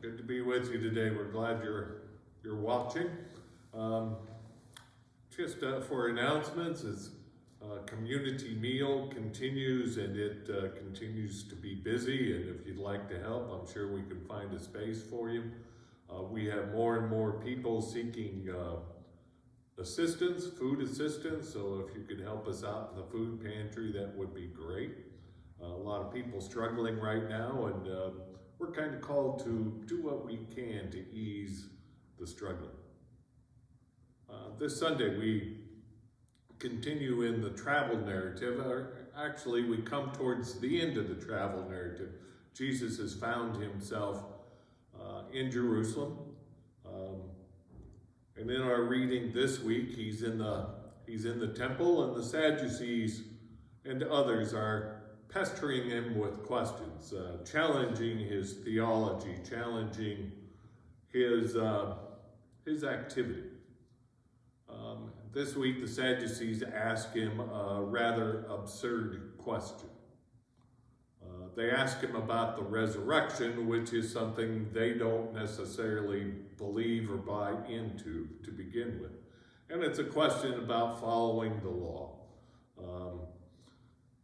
Good to be with you today. We're glad you're watching. Just for announcements, it's community meal continues, and it continues to be busy. And if you'd like to help, I'm sure we can find a space for you. We have more and more people seeking assistance, food assistance. So if you could help us out in the food pantry, that would be great. A lot of people struggling right now, and we're kind of called to do what we can to ease the struggling. This Sunday we continue in the travel narrative. Actually, we come towards the end of the travel narrative. Jesus has found himself in Jerusalem. And in our reading this week, he's in the temple, and the Sadducees and others are pestering him with questions, challenging his theology, challenging his activity. This week, the Sadducees ask him a rather absurd question. They ask him about the resurrection, which is something they don't necessarily believe or buy into to begin with. And it's a question about following the law.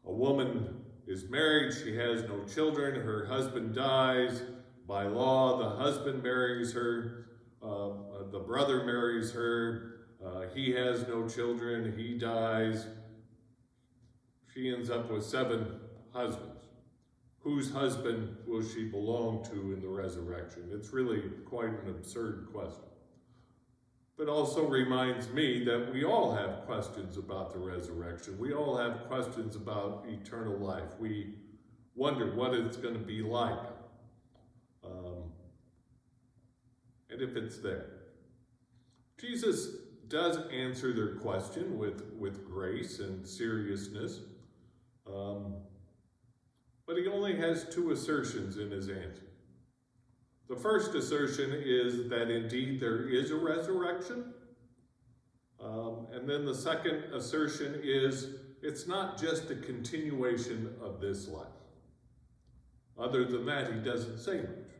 A woman is married, she has no children, her husband dies. By law, the husband marries her, the brother marries her, he has no children, he dies. She ends up with 7 husbands. Whose husband will she belong to in the resurrection? It's really quite an absurd question. But also reminds me that we all have questions about the resurrection. We all have questions about eternal life. We wonder what it's going to be like, and if it's there. Jesus does answer their question with grace and seriousness, but he only has 2 assertions in his answer. The first assertion is that indeed there is a resurrection. And then the second assertion is it's not just a continuation of this life. Other than that, he doesn't say much.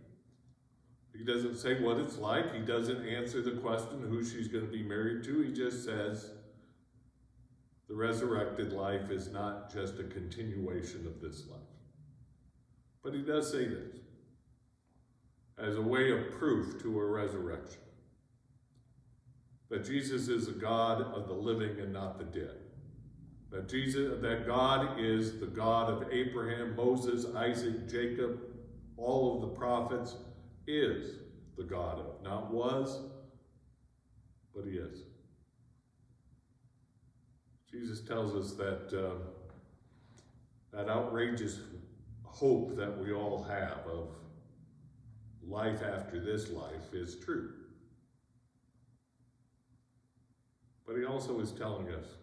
He doesn't say what it's like. He doesn't answer the question who she's going to be married to. He just says the resurrected life is not just a continuation of this life. But he does say this as a way of proof to a resurrection. That Jesus is a God of the living and not the dead. That God is the God of Abraham, Moses, Isaac, Jacob, all of the prophets, is the God of, not was, but he is. Jesus tells us that that outrageous hope that we all have of life after this life is true. But he also is telling us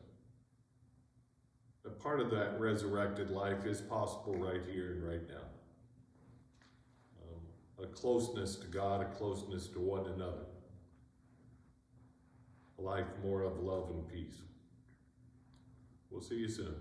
that part of that resurrected life is possible right here and right now. A closeness to God, a closeness to one another. A life more of love and peace. We'll see you soon.